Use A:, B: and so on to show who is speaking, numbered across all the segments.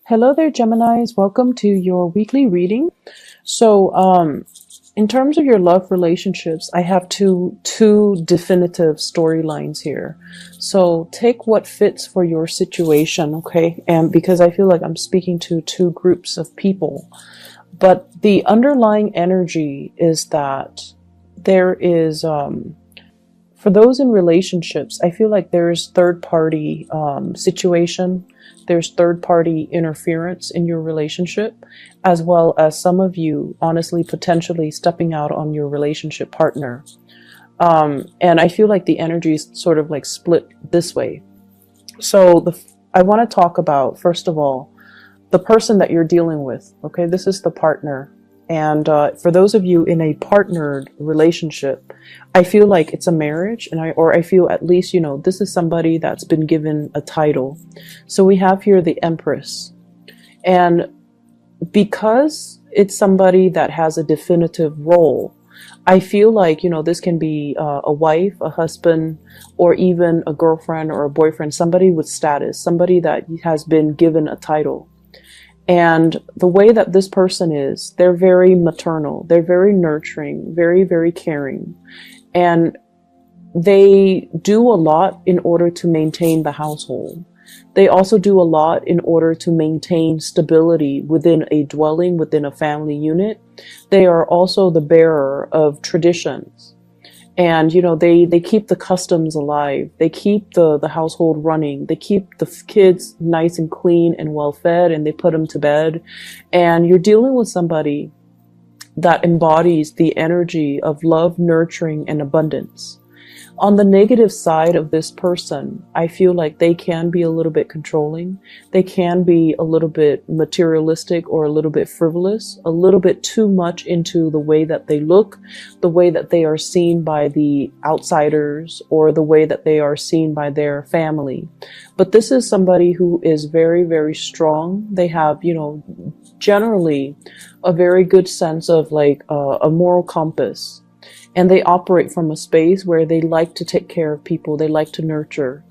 A: Hello there, Geminis. Welcome to your weekly reading. So, in terms of your love relationships, I have two definitive storylines here. So take what fits for your situation, okay? And because I feel like I'm speaking to two groups of people, but the underlying energy is that there is, for those in relationships, I feel like there's third party situation. There's third party interference in your relationship, as well as some of you honestly potentially stepping out on your relationship partner. And I feel like the energy is sort of like split this way. So I want to talk about, first of all, the person that you're dealing with. Okay, this is the partner. And for those of you in a partnered relationship, I feel like it's a marriage, and I feel at least, this is somebody that's been given a title. So we have here the Empress. And because it's somebody that has a definitive role, I feel like, this can be a wife, a husband, or even a girlfriend or a boyfriend, somebody with status, somebody that has been given a title. And the way that this person is, they're very maternal, they're very nurturing, very, very caring. And they do a lot in order to maintain the household. They also do a lot in order to maintain stability within a dwelling, within a family unit. They are also the bearer of traditions. And, they keep the customs alive. They keep the household running. They keep the kids nice and clean and well fed, and they put them to bed. And you're dealing with somebody that embodies the energy of love, nurturing, and abundance. On the negative side of this person, I feel like they can be a little bit controlling. They can be a little bit materialistic or a little bit frivolous, a little bit too much into the way that they look, the way that they are seen by the outsiders, or the way that they are seen by their family. But this is somebody who is very, very strong. They have, generally a very good sense of like a moral compass. And they operate from a space where they like to take care of people. They like to nurture.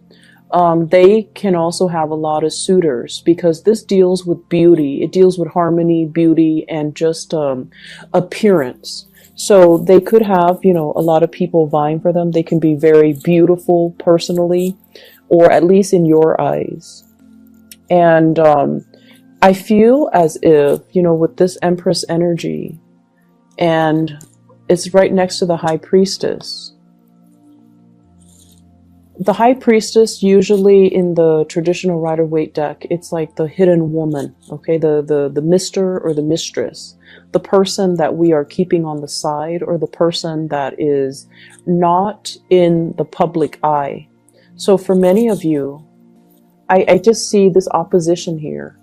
A: They can also have a lot of suitors because this deals with beauty. It deals with harmony, beauty, and just appearance. So they could have, a lot of people vying for them. They can be very beautiful personally, or at least in your eyes. And I feel as if, with this Empress energy, and it's right next to the High Priestess. The High Priestess, usually in the traditional Rider-Waite deck, it's like the hidden woman, okay? The mister or the mistress. The person that we are keeping on the side, or the person that is not in the public eye. So for many of you, I just see this opposition here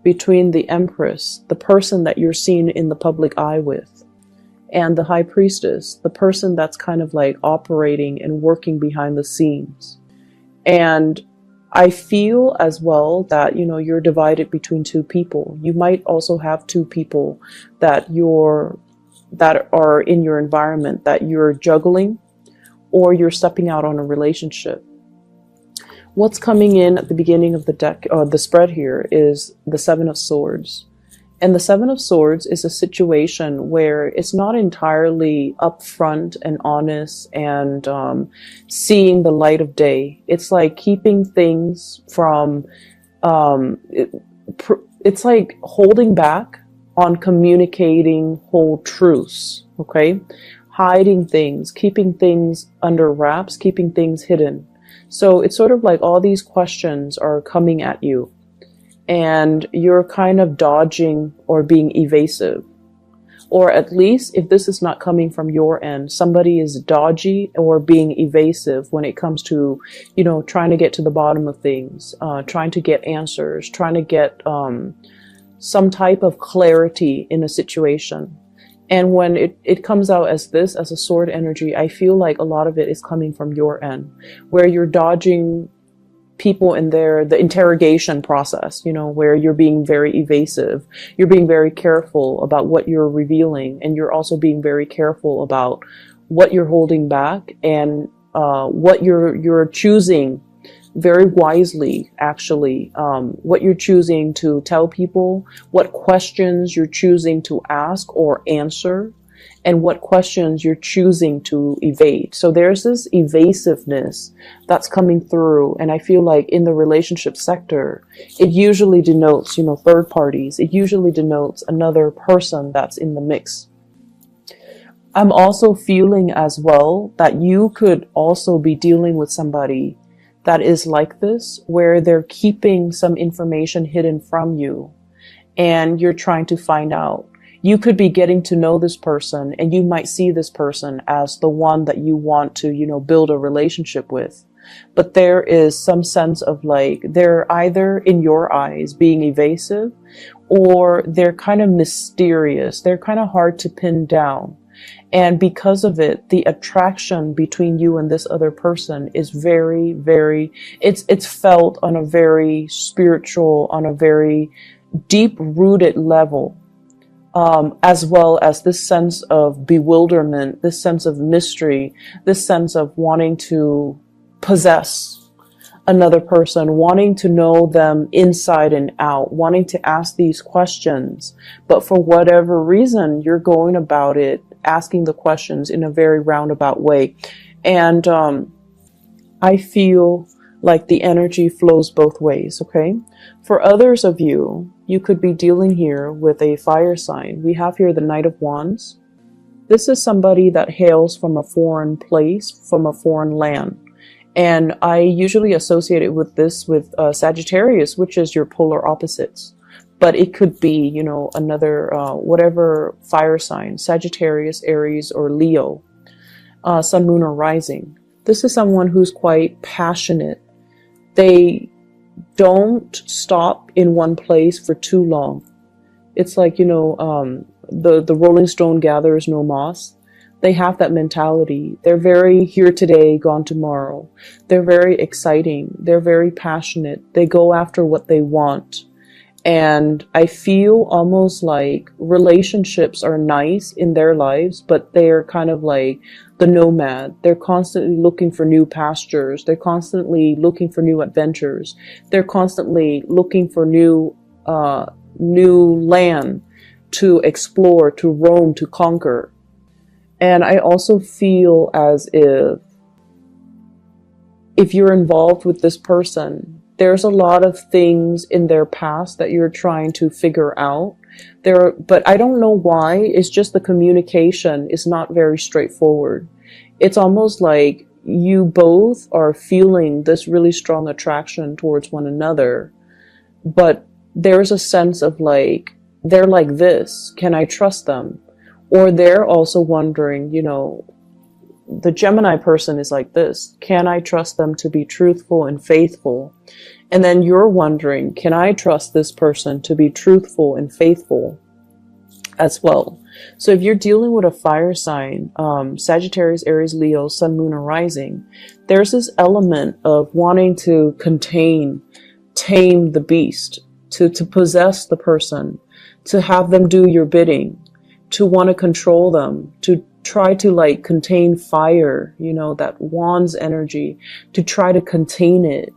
A: between the Empress, the person that you're seen in the public eye with, and the High Priestess, the person that's kind of like operating and working behind the scenes. And I feel as well that, you're divided between two people. You might also have two people that are in your environment that you're juggling, or you're stepping out on a relationship. What's coming in at the beginning of the deck, or the spread here, is the Seven of Swords. And the Seven of Swords is a situation where it's not entirely upfront and honest and seeing the light of day. It's like keeping things from, it's like holding back on communicating whole truths, okay? Hiding things, keeping things under wraps, keeping things hidden. So it's sort of like all these questions are coming at you, and you're kind of dodging or being evasive. Or at least, if this is not coming from your end, somebody is dodgy or being evasive when it comes to, trying to get to the bottom of things, trying to get answers, trying to get some type of clarity in a situation. And when it comes out as this, as a sword energy, I feel like a lot of it is coming from your end, where you're dodging people in the interrogation process, where you're being very evasive. You're being very careful about what you're revealing, and you're also being very careful about what you're holding back, and what you're choosing very wisely, actually, what you're choosing to tell people, what questions you're choosing to ask or answer, and what questions you're choosing to evade. So there's this evasiveness that's coming through. And I feel like in the relationship sector, it usually denotes, third parties. It usually denotes another person that's in the mix. I'm also feeling as well that you could also be dealing with somebody that is like this, where they're keeping some information hidden from you and you're trying to find out. You could be getting to know this person and you might see this person as the one that you want to, build a relationship with. But there is some sense of like, they're either in your eyes being evasive or they're kind of mysterious. They're kind of hard to pin down. And because of it, the attraction between you and this other person is very, very, it's felt on a very spiritual, on a very deep rooted level. As well as this sense of bewilderment, this sense of mystery, this sense of wanting to possess another person, wanting to know them inside and out, wanting to ask these questions. But for whatever reason, you're going about it, asking the questions in a very roundabout way. And I feel like the energy flows both ways, okay? For others of you, you could be dealing here with a fire sign. We have here the Knight of Wands. This is somebody that hails from a foreign place, from a foreign land. And I usually associate it with this with Sagittarius, which is your polar opposites. But it could be, another, whatever fire sign, Sagittarius, Aries, or Leo, Sun, Moon, or Rising. This is someone who's quite passionate. They don't stop in one place for too long. It's like, the Rolling Stone gathers no moss. They have that mentality. They're very here today, gone tomorrow. They're very exciting. They're very passionate. They go after what they want. And I feel almost like relationships are nice in their lives, but they're kind of like the nomad. They're constantly looking for new pastures. They're constantly looking for new adventures. They're constantly looking for new land to explore, to roam, to conquer. And I also feel as if you're involved with this person, there's a lot of things in their past that you're trying to figure out. But I don't know why. It's just the communication is not very straightforward. It's almost like you both are feeling this really strong attraction towards one another, but there's a sense of like, they're like this. Can I trust them? Or they're also wondering, the Gemini person is like this. Can I trust them to be truthful and faithful? And then you're wondering, can I trust this person to be truthful and faithful as well? So if you're dealing with a fire sign, Sagittarius, Aries, Leo, Sun, Moon, or Rising, there's this element of wanting to tame the beast, to possess the person, to have them do your bidding, to want to control them, to try to like contain fire, that wand's energy, to try to contain it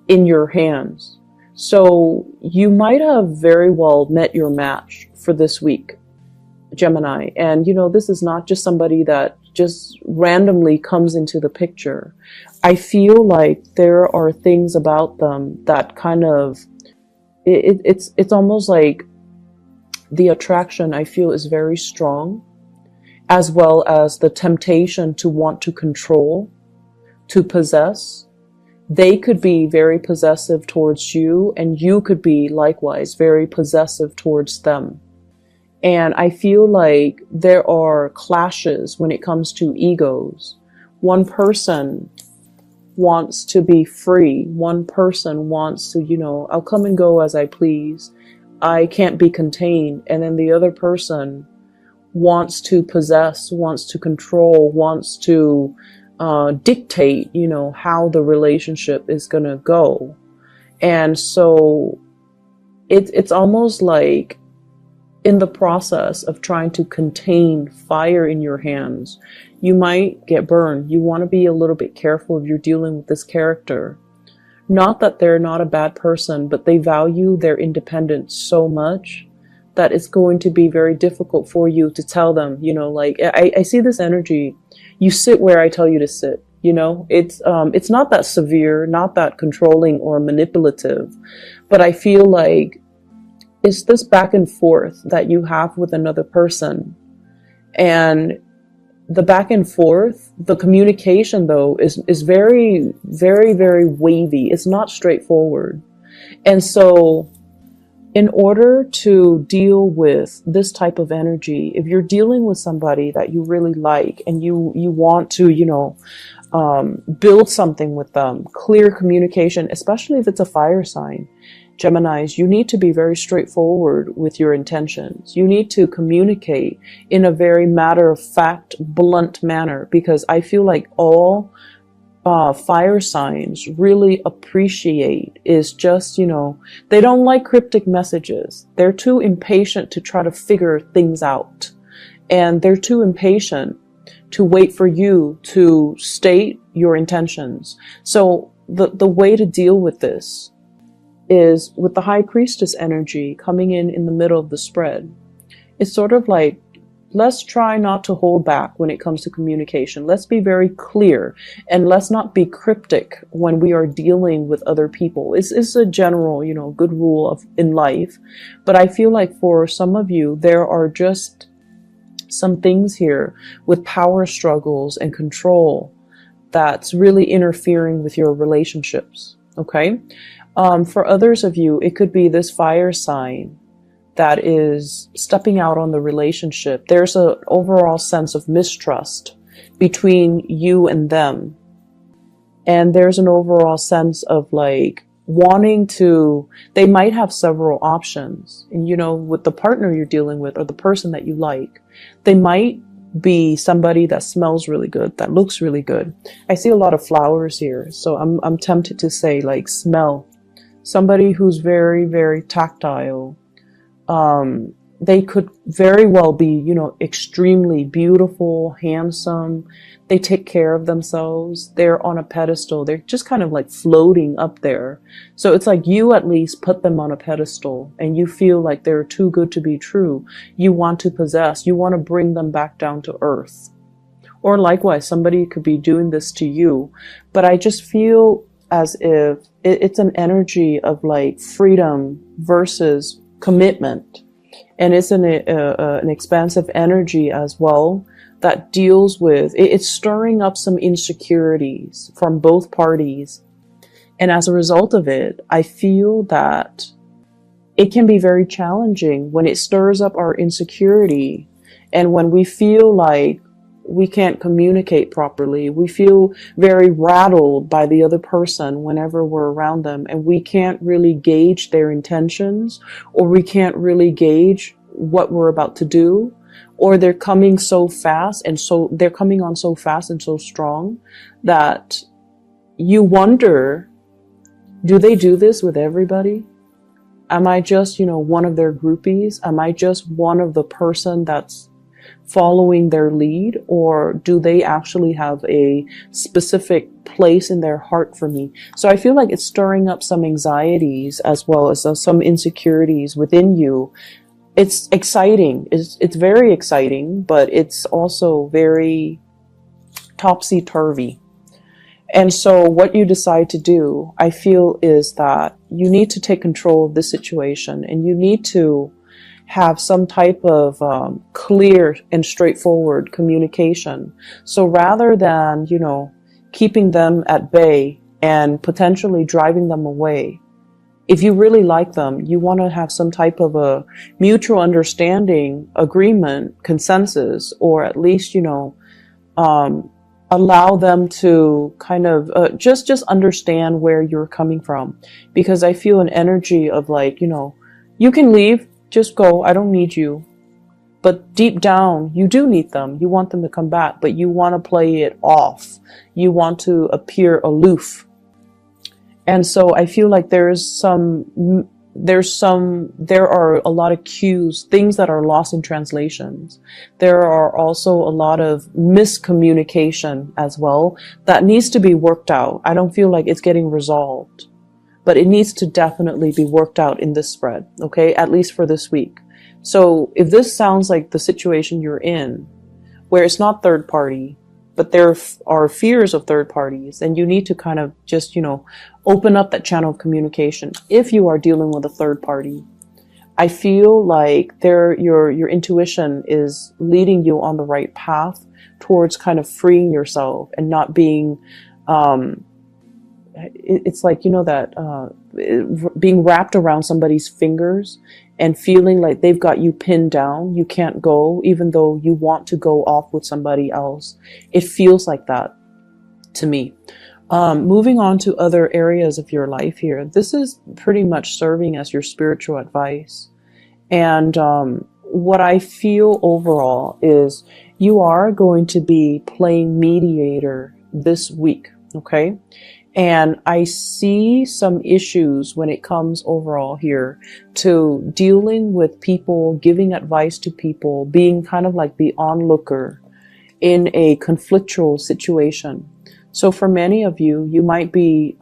A: in your hands. So you might have very well met your match for this week, Gemini. And, this is not just somebody that just randomly comes into the picture. I feel like there are things about them that kind of, it's almost like the attraction I feel is very strong, as well as the temptation to want to control, to possess. They could be very possessive towards you, and you could be likewise very possessive towards them. And I feel like there are clashes when it comes to egos. One person wants to be free. One person wants to, I'll come and go as I please. I can't be contained. And then the other person wants to possess, wants to control, wants to dictate, how the relationship is going to go. And so it's almost like in the process of trying to contain fire in your hands, you might get burned. You want to be a little bit careful if you're dealing with this character. Not that they're not a bad person, but they value their independence so much that it's going to be very difficult for you to tell them, like I see this energy. You sit where I tell you to sit, it's not that severe, not that controlling or manipulative, but I feel like it's this back and forth that you have with another person. And the back and forth, the communication though, is very, very, very wavy. It's not straightforward. And so in order to deal with this type of energy, if you're dealing with somebody that you really like and you want to, build something with them, clear communication, especially if it's a fire sign, Geminis, you need to be very straightforward with your intentions. You need to communicate in a very matter-of-fact, blunt manner, because I feel like all fire signs really appreciate is just, they don't like cryptic messages. They're too impatient to try to figure things out. And they're too impatient to wait for you to state your intentions. So the way to deal with this is with the High Priestess energy coming in the middle of the spread. It's sort of like, let's try not to hold back when it comes to communication. Let's be very clear, and let's not be cryptic when we are dealing with other people. It's a general, good rule in life. But I feel like for some of you, there are just some things here with power struggles and control that's really interfering with your relationships. Okay? For others of you, it could be this fire sign that is stepping out on the relationship. There's an overall sense of mistrust between you and them. And there's an overall sense of like wanting to, they might have several options. And with the partner you're dealing with or the person that you like, they might be somebody that smells really good, that looks really good. I see a lot of flowers here. So I'm tempted to say like smell. Somebody who's very, very tactile. They could very well be, extremely beautiful, handsome. They take care of themselves. They're on a pedestal. They're just kind of like floating up there. So it's like you at least put them on a pedestal and you feel like they're too good to be true. You want to possess. You want to bring them back down to earth. Or likewise, somebody could be doing this to you. But I just feel as if it's an energy of like freedom versus commitment. And it's an expansive energy as well that deals with, it's stirring up some insecurities from both parties. And as a result of it, I feel that it can be very challenging when it stirs up our insecurity. And when we feel like we can't communicate properly, we feel very rattled by the other person whenever we're around them, and we can't really gauge their intentions, or we can't really gauge what we're about to do, or they're coming so fast and they're coming on so fast and so strong that you wonder, do they do this with everybody? Am I just, one of their groupies? Am I just one of the person that's following their lead, or do they actually have a specific place in their heart for me? So I feel like it's stirring up some anxieties as well as some insecurities within you. It's exciting. It's very exciting, but it's also very topsy-turvy. And so what you decide to do, I feel, is that you need to take control of this situation, and you need to have some type of clear and straightforward communication. So rather than, keeping them at bay and potentially driving them away, if you really like them, you want to have some type of a mutual understanding, agreement, consensus, or at least, allow them to kind of just understand where you're coming from. Because I feel an energy of like, you can leave, just go, I don't need you. But deep down, you do need them. You want them to come back, but you want to play it off. You want to appear aloof. And so I feel like there are a lot of cues, things that are lost in translations. There are also a lot of miscommunication as well that needs to be worked out. I don't feel like it's getting resolved. but it needs to definitely be worked out in this spread, okay? At least for this week. So if this sounds like the situation you're in, where it's not third party, but there are fears of third parties, and you need to kind of just, open up that channel of communication. If you are dealing with a third party, I feel like your intuition is leading you on the right path towards kind of freeing yourself and not being, it's like, being wrapped around somebody's fingers and feeling like they've got you pinned down. You can't go, even though you want to go off with somebody else. It feels like that to me. Moving on to other areas of your life here. This is pretty much serving as your spiritual advice. And what I feel overall is you are going to be playing mediator this week, okay? And I see some issues when it comes overall here to dealing with people, giving advice to people, being kind of like the onlooker in a conflictual situation. So for many of you, you might be,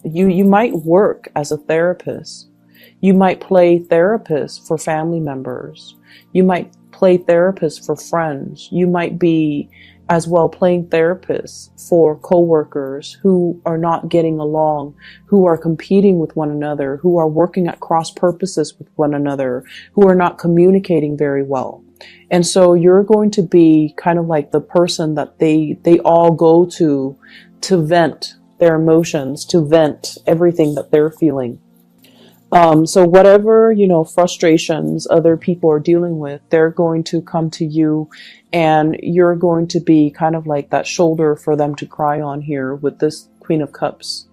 A: you might work as a therapist. You might play therapist for family members. You might play therapist for friends. You might be as well playing therapist for coworkers who are not getting along, who are competing with one another, who are working at cross purposes with one another, who are not communicating very well. And so you're going to be kind of like the person that they all go to vent their emotions, to vent everything that they're feeling. So whatever, frustrations other people are dealing with, they're going to come to you, and you're going to be kind of like that shoulder for them to cry on here with this Queen of Cups.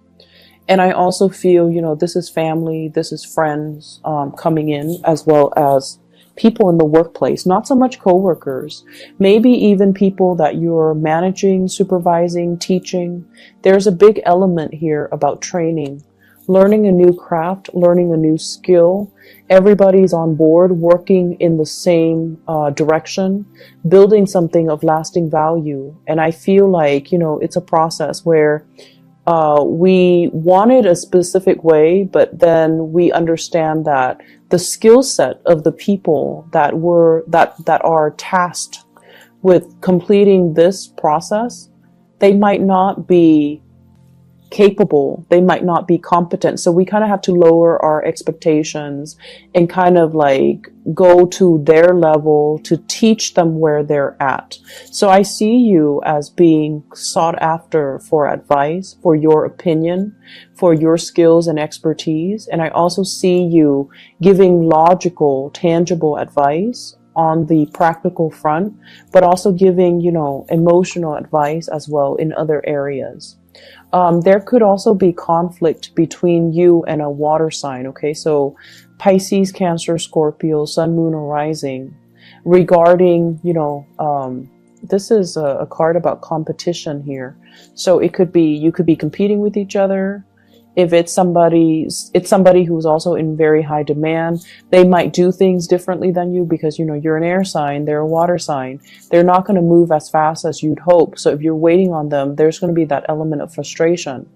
A: And I also feel, this is family, this is friends, coming in, as well as people in the workplace, not so much coworkers, maybe even people that you're managing, supervising, teaching. There's a big element here about training. Learning a new craft, learning a new skill. Everybody's on board, working in the same direction, building something of lasting value. And I feel like, it's a process where we want it a specific way, but then we understand that the skill set of the people that are tasked with completing this process, they might not be capable, they might not be competent. So we kind of have to lower our expectations and kind of like go to their level to teach them where they're at. So I see you as being sought after for advice, for your opinion, for your skills and expertise. And I also see you giving logical, tangible advice on the practical front, but also giving, emotional advice as well in other areas. There could also be conflict between you and a water sign, okay? So Pisces, Cancer, Scorpio, Sun, Moon, or Rising, regarding, this is a card about competition here. So you could be competing with each other. If it's somebody who's also in very high demand, they might do things differently than you because, you're an air sign, they're a water sign. They're not going to move as fast as you'd hope. So if you're waiting on them, there's going to be that element of frustration.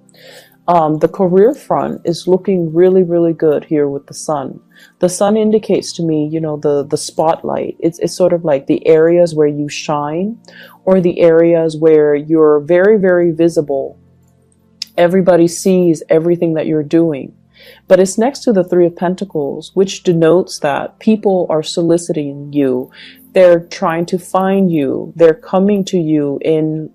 A: The career front is looking really, really good here with the sun. The sun indicates to me, the spotlight. It's sort of like the areas where you shine, or the areas where you're very, very visible. Everybody sees everything that you're doing. But it's next to the Three of Pentacles, which denotes that people are soliciting you. They're trying to find you. They're coming to you in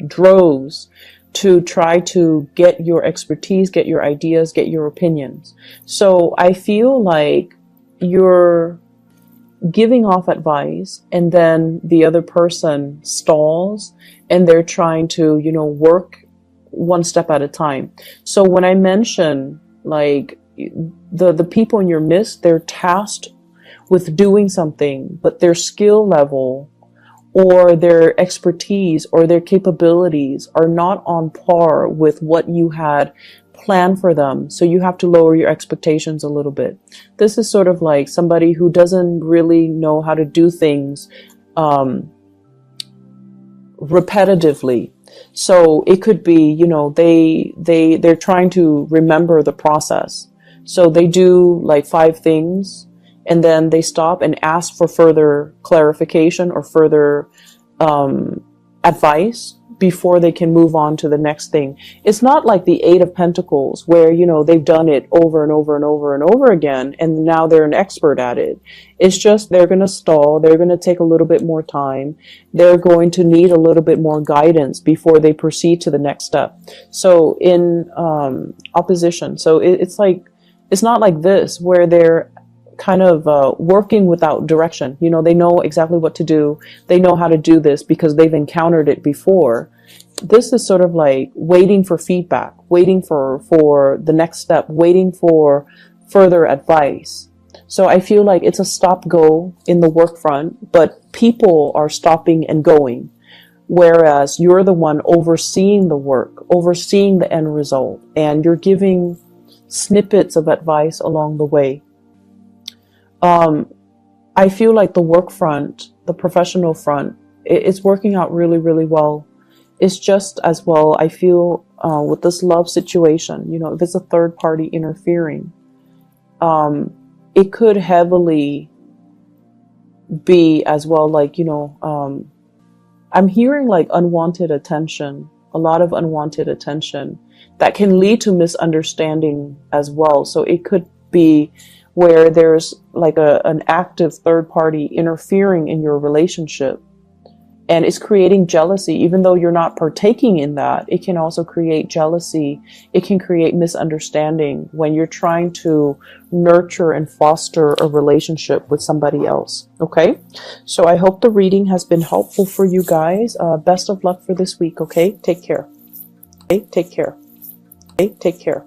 A: droves to try to get your expertise, get your ideas, get your opinions. So I feel like you're giving off advice, and then the other person stalls, and they're trying to, work one step at a time. So when I mention like the people in your midst, they're tasked with doing something, but their skill level or their expertise or their capabilities are not on par with what you had planned for them. So you have to lower your expectations a little bit. This is sort of like somebody who doesn't really know how to do things repetitively. So it could be, you know, they're trying to remember the process. So they do like 5 things and then they stop and ask for further clarification or further advice before they can move on to the next thing. It's not like the Eight of Pentacles where, you know, they've done it over and over and over and over again and now they're an expert at it. It's just they're going to stall. They're going to take a little bit more time. They're going to need a little bit more guidance before they proceed to the next step. So in opposition, so it's like, it's not like this where they're kind of working without direction. You know, they know exactly what to do. They know how to do this because they've encountered it before. This is sort of like waiting for feedback, waiting for the next step, waiting for further advice. So I feel like it's a stop-go in the work front, but people are stopping and going. Whereas you're the one overseeing the work, overseeing the end result, and you're giving snippets of advice along the way. I feel like the work front, the professional front, it's working out really, really well. It's just as well, I feel, with this love situation, you know, if it's a third party interfering, it could heavily be as well, like, you know, I'm hearing like unwanted attention, a lot of unwanted attention that can lead to misunderstanding as well. So it could be where there's like an active third party interfering in your relationship and it's creating jealousy. Even though you're not partaking in that, it can also create jealousy. It can create misunderstanding when you're trying to nurture and foster a relationship with somebody else. Okay, so I hope the reading has been helpful for you guys. Best of luck for this week. Okay, take care. Okay, take care. Okay, take care.